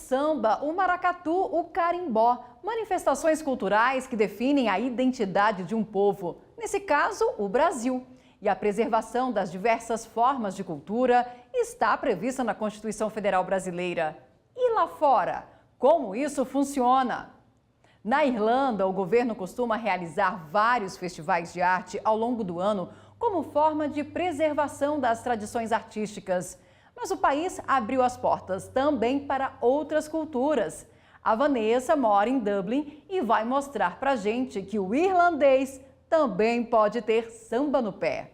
samba, o maracatu, o carimbó, manifestações culturais que definem a identidade de um povo, nesse caso, o Brasil. E a preservação das diversas formas de cultura está prevista na Constituição Federal Brasileira. E lá fora, como isso funciona? Na Irlanda, o governo costuma realizar vários festivais de arte ao longo do ano como forma de preservação das tradições artísticas. Mas o país abriu as portas também para outras culturas. A Vanessa mora em Dublin e vai mostrar pra gente que o irlandês também pode ter samba no pé.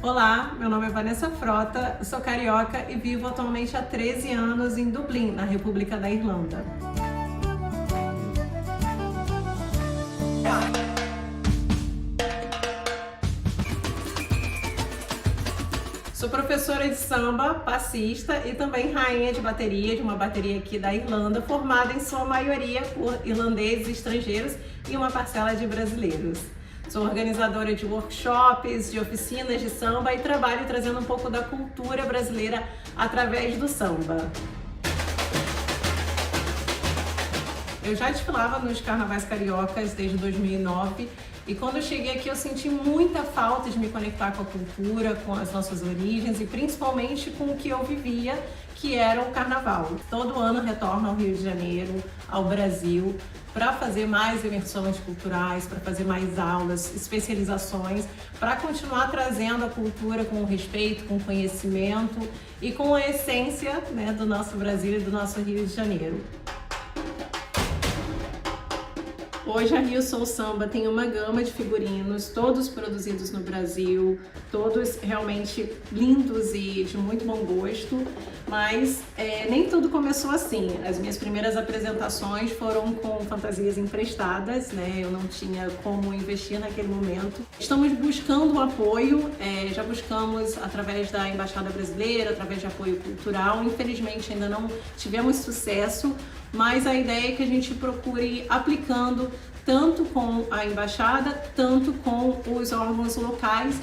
Olá, meu nome é Vanessa Frota, sou carioca e vivo atualmente há 13 anos em Dublin, na República da Irlanda. Sou professora de samba, passista e também rainha de bateria, de uma bateria aqui da Irlanda, formada em sua maioria por irlandeses estrangeiros e uma parcela de brasileiros. Sou organizadora de workshops, de oficinas de samba e trabalho trazendo um pouco da cultura brasileira através do samba. Eu já desfilava nos carnavais cariocas desde 2009 e quando eu cheguei aqui eu senti muita falta de me conectar com a cultura, com as nossas origens e principalmente com o que eu vivia, que era o carnaval. Todo ano retorno ao Rio de Janeiro, ao Brasil, para fazer mais imersões culturais, para fazer mais aulas, especializações, para continuar trazendo a cultura com respeito, com conhecimento e com a essência, né, do nosso Brasil e do nosso Rio de Janeiro. Hoje a Rio Soul Samba tem uma gama de figurinos, todos produzidos no Brasil, todos realmente lindos e de muito bom gosto, mas nem tudo começou assim. As minhas primeiras apresentações foram com fantasias emprestadas, né? Eu não tinha como investir naquele momento. Estamos buscando apoio, já buscamos através da Embaixada Brasileira, através de apoio cultural. Infelizmente ainda não tivemos sucesso, mas a ideia é que a gente procure aplicando tanto com a embaixada, tanto com os órgãos locais.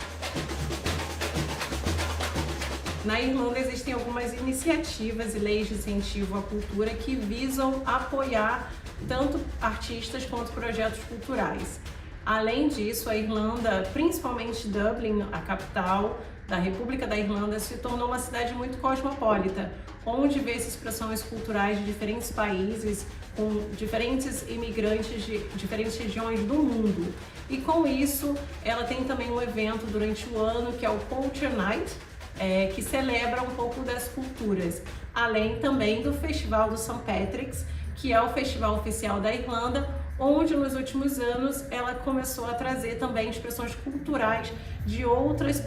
Na Irlanda existem algumas iniciativas e leis de incentivo à cultura que visam apoiar tanto artistas quanto projetos culturais. Além disso, a Irlanda, principalmente Dublin, a capital da República da Irlanda, se tornou uma cidade muito cosmopolita, onde vê-se expressões culturais de diferentes países, com diferentes imigrantes de diferentes regiões do mundo. E com isso, ela tem também um evento durante o ano, que é o Culture Night, que celebra um pouco das culturas, além também do Festival do St. Patrick's, que é o festival oficial da Irlanda, onde nos últimos anos ela começou a trazer também expressões culturais de outros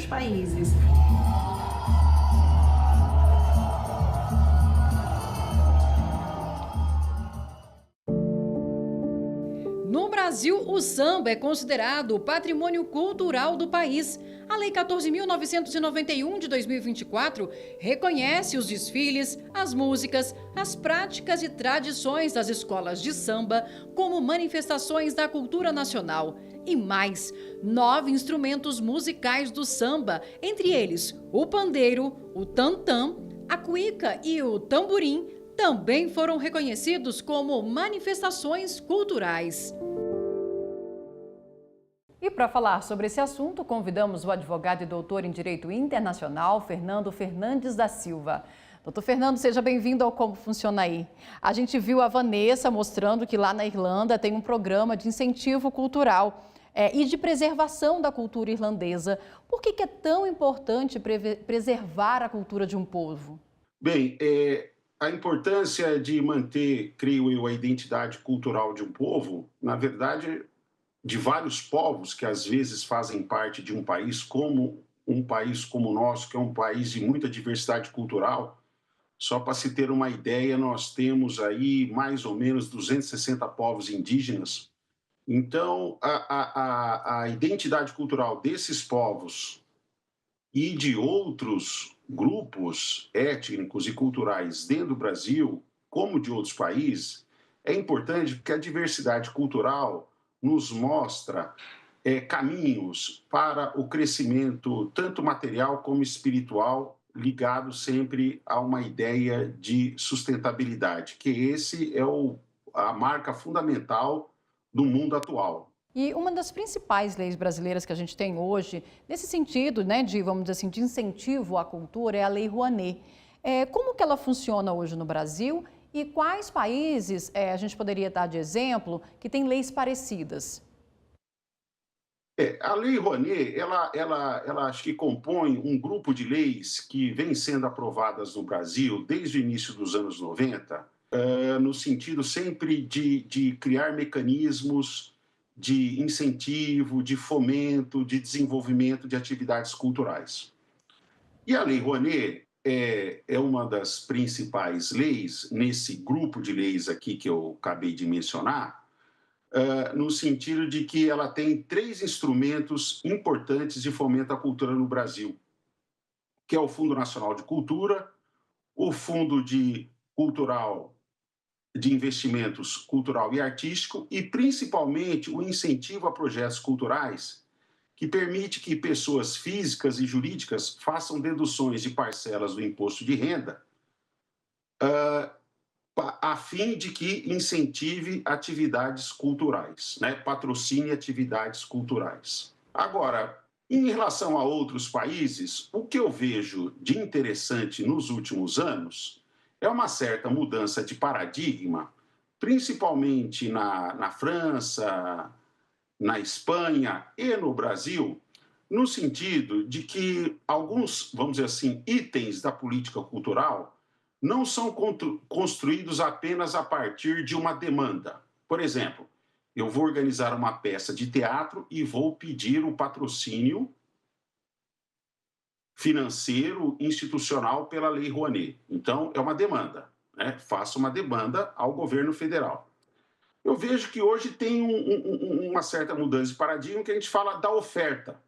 países. No Brasil, o samba é considerado patrimônio cultural do país. A Lei 14.991 de 2024 reconhece os desfiles, as músicas, as práticas e tradições das escolas de samba como manifestações da cultura nacional. E mais, 9 instrumentos musicais do samba, entre eles o pandeiro, o tantã, a cuíca e o tamborim, também foram reconhecidos como manifestações culturais. E para falar sobre esse assunto, convidamos o advogado e doutor em Direito Internacional, Fernando Fernandes da Silva. Doutor Fernando, seja bem-vindo ao Como Funciona Aí. A gente viu a Vanessa mostrando que lá na Irlanda tem um programa de incentivo cultural e de preservação da cultura irlandesa. Por que é tão importante preservar a cultura de um povo? Bem, a importância de manter, creio eu, a identidade cultural de um povo, na verdade, de vários povos que às vezes fazem parte de um país como o nosso, que é um país de muita diversidade cultural. Só para se ter uma ideia, nós temos aí mais ou menos 260 povos indígenas. Então, a identidade cultural desses povos e de outros grupos étnicos e culturais dentro do Brasil, como de outros países, é importante porque a diversidade cultural nos mostra caminhos para o crescimento tanto material como espiritual, ligado sempre a uma ideia de sustentabilidade, que esse é a marca fundamental do mundo atual. E uma das principais leis brasileiras que a gente tem hoje, nesse sentido, né, vamos dizer assim, de incentivo à cultura, é a Lei Rouanet. Como que ela funciona hoje no Brasil e quais países a gente poderia dar de exemplo que tem leis parecidas? A Lei Rouanet, ela acho que compõe um grupo de leis que vem sendo aprovadas no Brasil desde o início dos anos 90, no sentido sempre de criar mecanismos de incentivo, de fomento, de desenvolvimento de atividades culturais. E a Lei Rouanet é uma das principais leis nesse grupo de leis aqui que eu acabei de mencionar, no sentido de que ela tem 3 instrumentos importantes de fomento à cultura no Brasil, que é o Fundo Nacional de Cultura, o Fundo de Investimentos Cultural e Artístico e, principalmente, o incentivo a projetos culturais, que permite que pessoas físicas e jurídicas façam deduções de parcelas do imposto de renda, a fim de que incentive atividades culturais, né? Patrocine atividades culturais. Agora, em relação a outros países, o que eu vejo de interessante nos últimos anos é uma certa mudança de paradigma, principalmente na França, na Espanha e no Brasil, no sentido de que alguns, vamos dizer assim, itens da política cultural não são construídos apenas a partir de uma demanda. Por exemplo, eu vou organizar uma peça de teatro e vou pedir um patrocínio financeiro, institucional pela Lei Rouanet. Então, é uma demanda, né? Faço uma demanda ao governo federal. Eu vejo que hoje tem uma certa mudança de paradigma que a gente fala da oferta.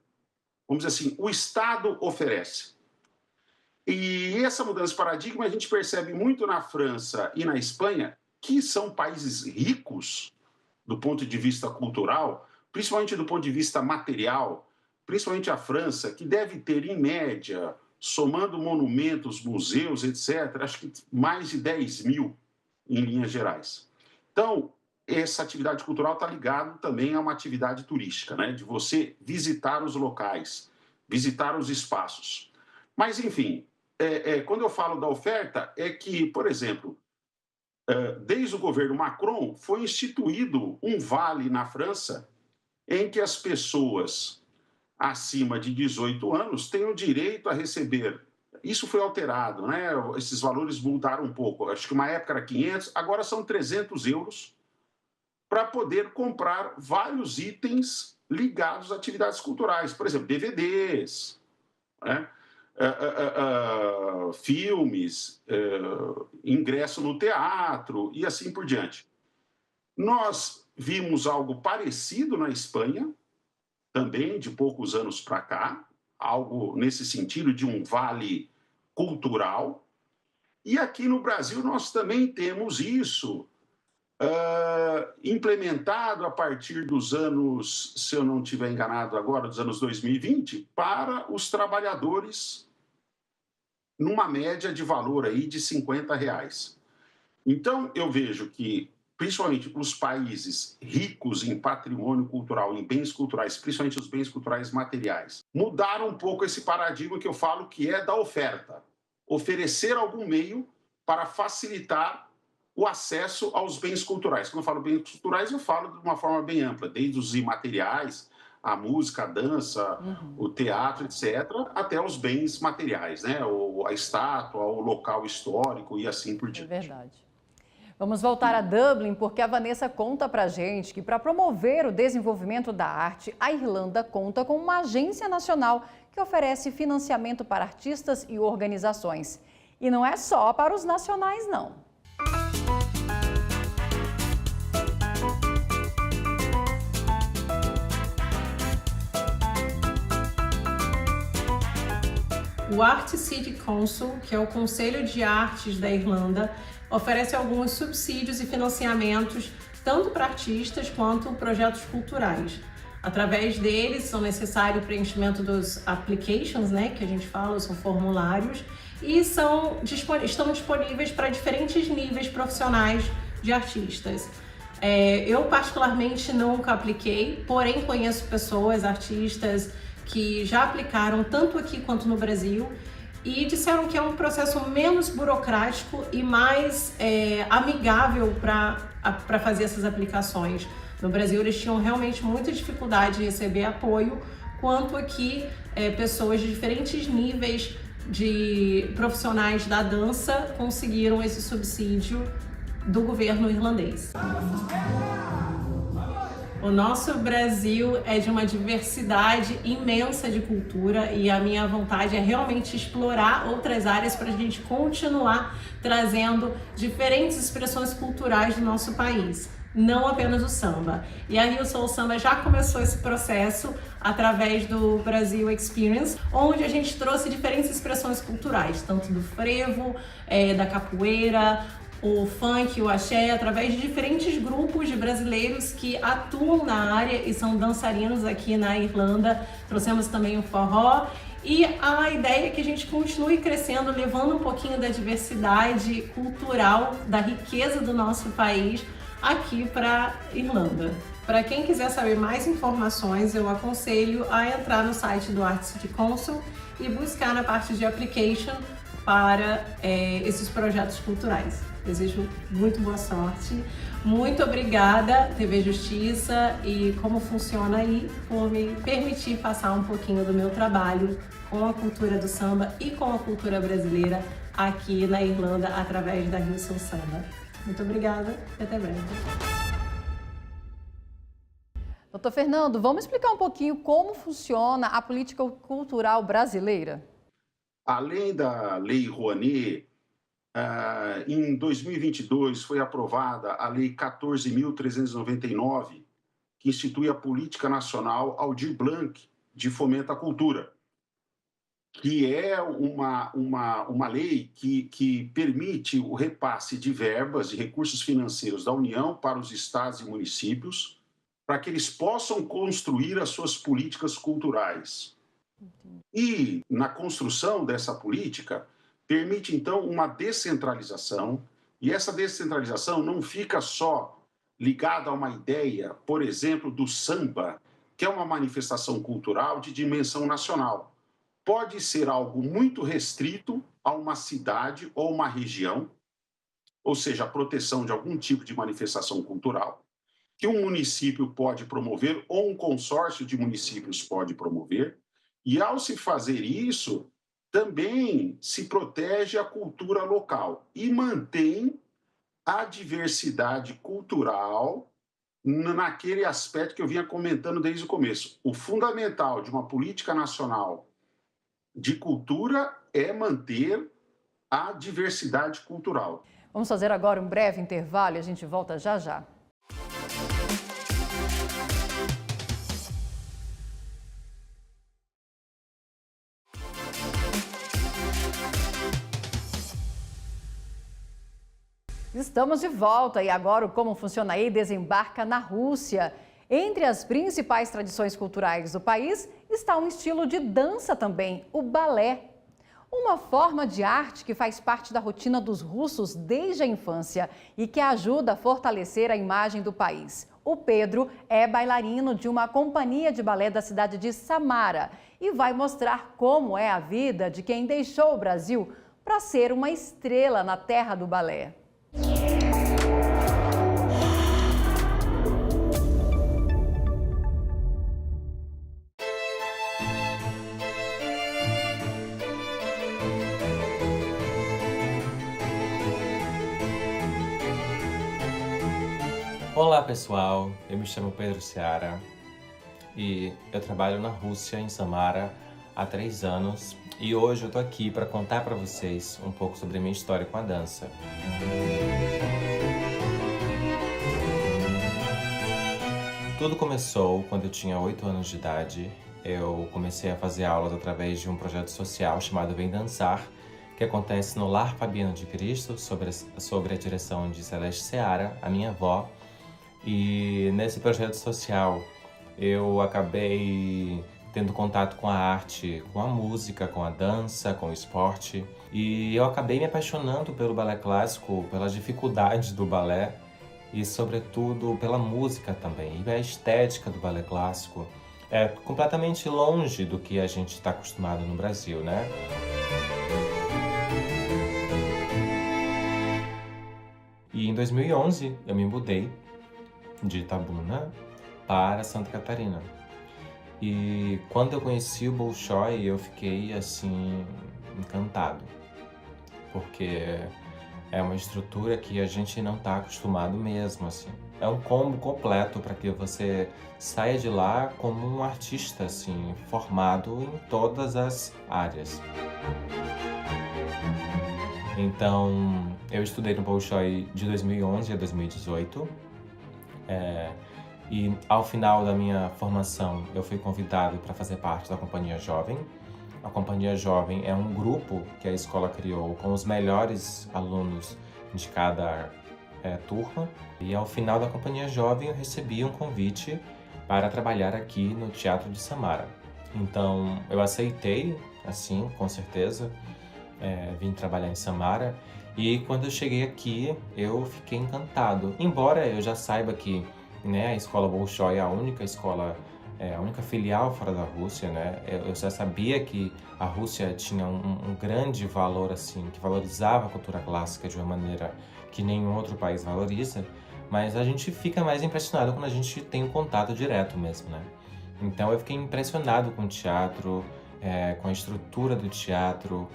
Vamos dizer assim, o Estado oferece. E essa mudança de paradigma a gente percebe muito na França e na Espanha, que são países ricos do ponto de vista cultural, principalmente do ponto de vista material, principalmente a França, que deve ter, em média, somando monumentos, museus, etc., acho que mais de 10 mil em linhas gerais. Então, essa atividade cultural está ligada também a uma atividade turística, né? De você visitar os locais, visitar os espaços. Mas, enfim, quando eu falo da oferta, é que, por exemplo, desde o governo Macron, foi instituído um vale na França em que as pessoas acima de 18 anos têm o direito a receber. Isso foi alterado, né? Esses valores mudaram um pouco. Acho que uma época era 500, agora são 300 euros para poder comprar vários itens ligados a atividades culturais. Por exemplo, DVDs, né? Filmes, ingresso no teatro e assim por diante. Nós vimos algo parecido na Espanha, também de poucos anos para cá, algo nesse sentido de um vale cultural. E aqui no Brasil nós também temos isso implementado a partir dos anos, se eu não estiver enganado agora, dos anos 2020, para os trabalhadores numa média de valor aí de R$50. Então, eu vejo que, principalmente os países ricos em patrimônio cultural, em bens culturais, principalmente os bens culturais materiais, mudaram um pouco esse paradigma que eu falo que é da oferta. Oferecer algum meio para facilitar o acesso aos bens culturais. Quando eu falo bens culturais, eu falo de uma forma bem ampla, desde os imateriais, a música, a dança, o teatro, etc., até os bens materiais, né? A estátua, o local histórico e assim por diante. É verdade. Vamos voltar a Dublin, porque a Vanessa conta pra gente que para promover o desenvolvimento da arte, a Irlanda conta com uma agência nacional que oferece financiamento para artistas e organizações. E não é só para os nacionais, não. O o Art City Council, que é o Conselho de Artes da Irlanda, oferece alguns subsídios e financiamentos tanto para artistas quanto projetos culturais. Através deles são necessário o preenchimento dos applications, né, que a gente fala, são formulários, e estão disponíveis para diferentes níveis profissionais de artistas. Eu particularmente nunca apliquei, porém conheço pessoas, artistas, que já aplicaram tanto aqui quanto no Brasil e disseram que é um processo menos burocrático e mais amigável para fazer essas aplicações. No Brasil eles tinham realmente muita dificuldade de receber apoio, quanto aqui pessoas de diferentes níveis de profissionais da dança conseguiram esse subsídio do governo irlandês. O nosso Brasil é de uma diversidade imensa de cultura e a minha vontade é realmente explorar outras áreas para a gente continuar trazendo diferentes expressões culturais do nosso país, não apenas o samba. E a Rio Soul Samba já começou esse processo através do Brasil Experience, onde a gente trouxe diferentes expressões culturais, tanto do frevo, da capoeira, o funk, o axé, através de diferentes grupos de brasileiros que atuam na área e são dançarinos aqui na Irlanda. Trouxemos também o forró e a ideia é que a gente continue crescendo, levando um pouquinho da diversidade cultural, da riqueza do nosso país aqui para Irlanda. Para quem quiser saber mais informações, eu aconselho a entrar no site do Art City Council e buscar na parte de application para esses projetos culturais. Desejo muito boa sorte. Muito obrigada, TV Justiça, e como funciona aí, por me permitir passar um pouquinho do meu trabalho com a cultura do samba e com a cultura brasileira aqui na Irlanda, através da Rio Soul Samba. Muito obrigada e até breve. Doutor Fernando, vamos explicar um pouquinho como funciona a política cultural brasileira? Além da Lei Rouanet, em 2022 foi aprovada a Lei 14.399, que institui a Política Nacional Aldir Blanc de Fomento à Cultura, que é uma lei que permite o repasse de verbas, de recursos financeiros da União para os estados e municípios, para que eles possam construir as suas políticas culturais. E, na construção dessa política, permite, então, uma descentralização, e essa descentralização não fica só ligada a uma ideia, por exemplo, do samba, que é uma manifestação cultural de dimensão nacional. Pode ser algo muito restrito a uma cidade ou uma região, ou seja, a proteção de algum tipo de manifestação cultural, que um município pode promover ou um consórcio de municípios pode promover, e ao se fazer isso, também se protege a cultura local e mantém a diversidade cultural naquele aspecto que eu vinha comentando desde o começo. O fundamental de uma política nacional de cultura é manter a diversidade cultural. Vamos fazer agora um breve intervalo e a gente volta já já. Estamos de volta e agora o Como Funciona Aí desembarca na Rússia. Entre as principais tradições culturais do país está um estilo de dança também, o balé. Uma forma de arte que faz parte da rotina dos russos desde a infância e que ajuda a fortalecer a imagem do país. O Pedro é bailarino de uma companhia de balé da cidade de Samara e vai mostrar como é a vida de quem deixou o Brasil para ser uma estrela na terra do balé. Olá pessoal, eu me chamo Pedro Seara e eu trabalho na Rússia, em Samara, há 3 anos e hoje eu tô aqui para contar para vocês um pouco sobre a minha história com a dança. Tudo começou quando eu tinha 8 anos de idade. eu comecei a fazer aulas através de um projeto social chamado Vem Dançar, que acontece no Lar Fabiano de Cristo, sobre a direção de Celeste Seara, a minha avó. E nesse projeto social eu acabei tendo contato com a arte, com a música, com a dança, com o esporte. E eu acabei me apaixonando pelo balé clássico, pelas dificuldades do balé e, sobretudo, pela música também. E a estética do balé clássico é completamente longe do que a gente está acostumado no Brasil, né? E em 2011 eu me mudei de Itabuna para Santa Catarina. E quando eu conheci o Bolshoi, eu fiquei assim encantado, porque é uma estrutura que a gente não está acostumado mesmo, assim. É um combo completo para que você saia de lá como um artista, assim, formado em todas as áreas. Então, eu estudei no Bolshoi de 2011 a 2018. E ao final da minha formação, eu fui convidado para fazer parte da Companhia Jovem. A Companhia Jovem é um grupo que a escola criou com os melhores alunos de cada turma. E ao final da Companhia Jovem, eu recebi um convite para trabalhar aqui no Teatro de Samara. Então, eu aceitei, assim, com certeza. Vim trabalhar em Samara, e quando eu cheguei aqui eu fiquei encantado, embora eu já saiba que, né, a escola Bolshoi é a única escola, a única filial fora da Rússia, né? Eu já sabia que a Rússia tinha um grande valor, assim, que valorizava a cultura clássica de uma maneira que nenhum outro país valoriza, mas a gente fica mais impressionado quando a gente tem um contato direto mesmo, né? Então eu fiquei impressionado com o teatro, com a estrutura do teatro,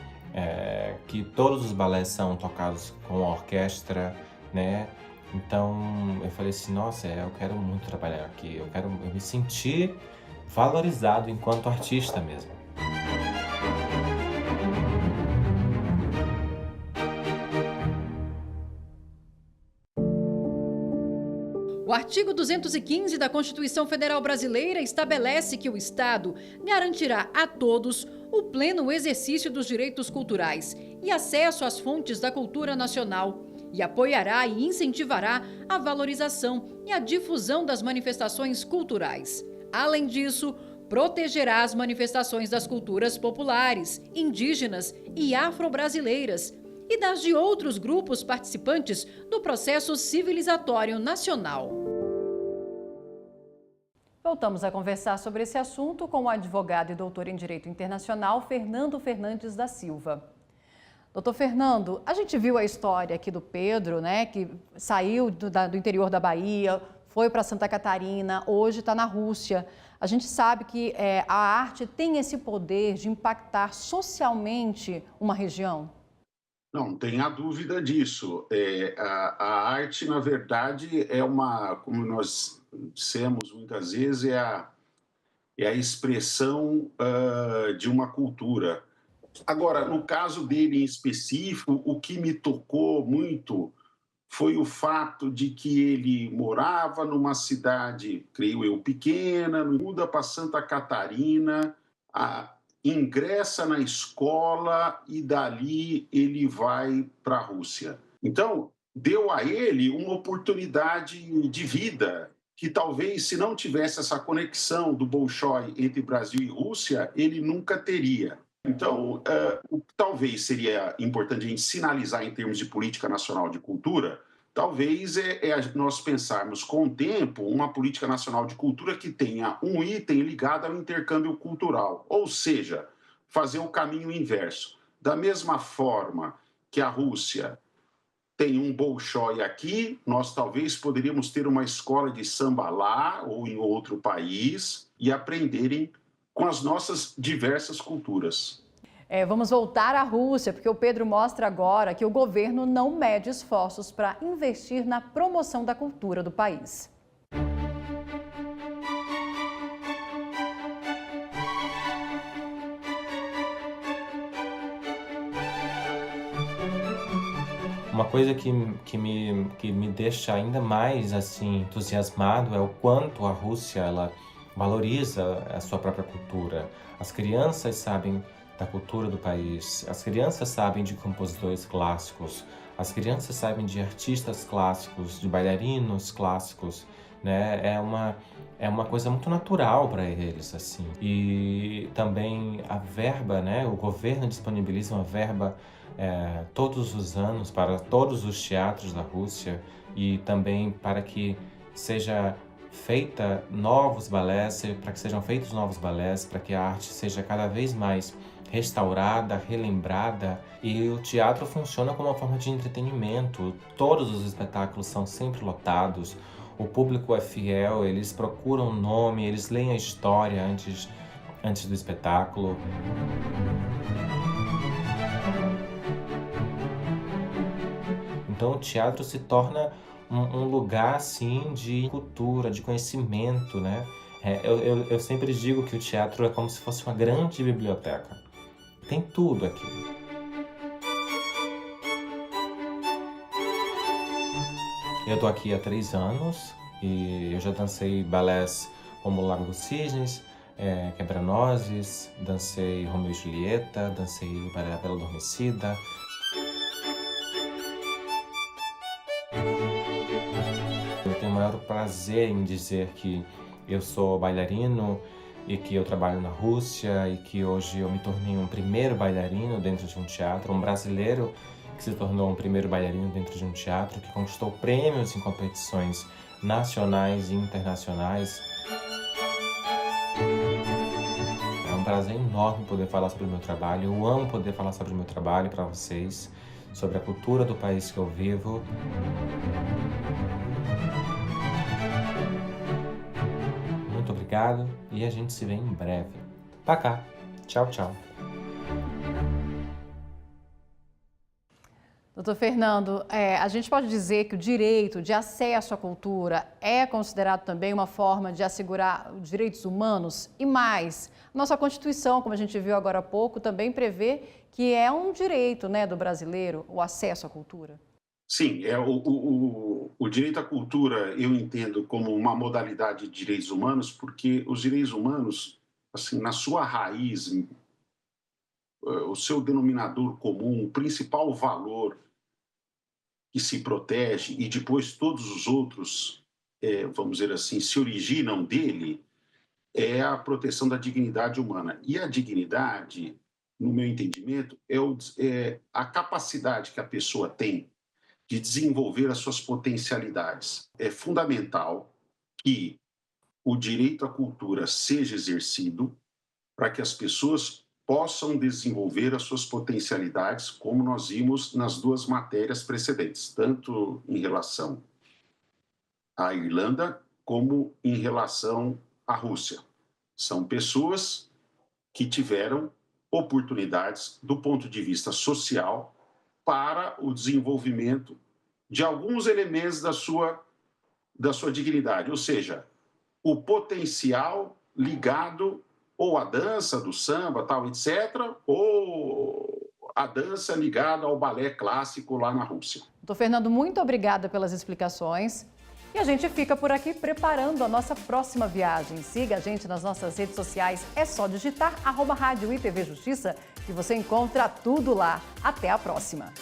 que todos os balés são tocados com orquestra, né? Então eu falei assim, nossa, eu quero muito trabalhar aqui, eu me sentir valorizado enquanto artista mesmo. O artigo 215 da Constituição Federal Brasileira estabelece que o Estado garantirá a todos o pleno exercício dos direitos culturais e acesso às fontes da cultura nacional, e apoiará e incentivará a valorização e a difusão das manifestações culturais. Além disso, protegerá as manifestações das culturas populares, indígenas e afro-brasileiras e das de outros grupos participantes do processo civilizatório nacional. Voltamos a conversar sobre esse assunto com o advogado e doutor em Direito Internacional, Fernando Fernandes da Silva. Doutor Fernando, a gente viu a história aqui do Pedro, né, que saiu do interior da Bahia, foi para Santa Catarina, hoje está na Rússia. A gente sabe que a arte tem esse poder de impactar socialmente uma região? Não tenha dúvida disso. A arte, na verdade, é uma, como nós dissemos muitas vezes, é a expressão de uma cultura. Agora, no caso dele em específico, o que me tocou muito foi o fato de que ele morava numa cidade, creio eu, pequena, muda para Santa Catarina, ingressa na escola e dali ele vai para a Rússia. Então, deu a ele uma oportunidade de vida que talvez, se não tivesse essa conexão do Bolshoi entre Brasil e Rússia, ele nunca teria. Então, o que talvez seria importante a gente sinalizar em termos de política nacional de cultura, talvez nós pensarmos com o tempo uma política nacional de cultura que tenha um item ligado ao intercâmbio cultural, ou seja, fazer o caminho inverso. Da mesma forma que a Rússia tem um Bolshoi aqui, nós talvez poderíamos ter uma escola de samba lá ou em outro país e aprenderem com as nossas diversas culturas. Vamos voltar à Rússia, porque o Pedro mostra agora que o governo não mede esforços para investir na promoção da cultura do país. Uma coisa que me deixa ainda mais assim entusiasmado é o quanto a Rússia valoriza a sua própria cultura. As crianças sabem da cultura do país, as crianças sabem de compositores clássicos, as crianças sabem de artistas clássicos, de bailarinos clássicos, né? É uma coisa muito natural para eles, assim. E também a verba, né? O governo disponibiliza uma verba todos os anos para todos os teatros da Rússia e também para que seja feita novos balés, para que sejam feitos novos balés, para que a arte seja cada vez mais restaurada, relembrada, e o teatro funciona como uma forma de entretenimento. Todos os espetáculos são sempre lotados, o público é fiel, eles procuram o nome, eles leem a história antes do espetáculo. Então o teatro se torna um lugar assim de cultura, de conhecimento, né? Eu sempre digo que o teatro é como se fosse uma grande biblioteca. Tem tudo aqui. Eu tô aqui há 3 anos e eu já dancei balés como Lago dos Cisnes, Quebra-Nozes, dancei Romeu e Julieta, dancei o balé Bela Adormecida. Eu tenho o maior prazer em dizer que eu sou bailarino e que eu trabalho na Rússia e que hoje eu me tornei um primeiro bailarino dentro de um teatro, um brasileiro que se tornou um primeiro bailarino dentro de um teatro, que conquistou prêmios em competições nacionais e internacionais. É um prazer enorme poder falar sobre o meu trabalho. Eu amo poder falar sobre o meu trabalho para vocês, sobre a cultura do país que eu vivo. Muito obrigado e a gente se vê em breve. Пока. Tchau, tchau. Doutor Fernando, a gente pode dizer que o direito de acesso à cultura é considerado também uma forma de assegurar os direitos humanos? E mais, nossa Constituição, como a gente viu agora há pouco, também prevê que é um direito, né, do brasileiro o acesso à cultura. Sim, o direito à cultura eu entendo como uma modalidade de direitos humanos, porque os direitos humanos, assim, na sua raiz, o seu denominador comum, o principal valor que se protege e depois todos os outros, vamos dizer assim, se originam dele, é a proteção da dignidade humana. E a dignidade, no meu entendimento, é a capacidade que a pessoa tem de desenvolver as suas potencialidades. É fundamental que o direito à cultura seja exercido para que as pessoas possam desenvolver as suas potencialidades, como nós vimos nas 2 matérias precedentes, tanto em relação à Irlanda como em relação à Rússia. São pessoas que tiveram oportunidades do ponto de vista social para o desenvolvimento de alguns elementos da sua dignidade, ou seja, o potencial ligado ou à dança do samba, tal, etc., ou a dança ligada ao balé clássico lá na Rússia. Doutor Fernando, muito obrigada pelas explicações. E a gente fica por aqui preparando a nossa próxima viagem. Siga a gente nas nossas redes sociais. É só digitar @Rádio ITV Justiça que você encontra tudo lá. Até a próxima.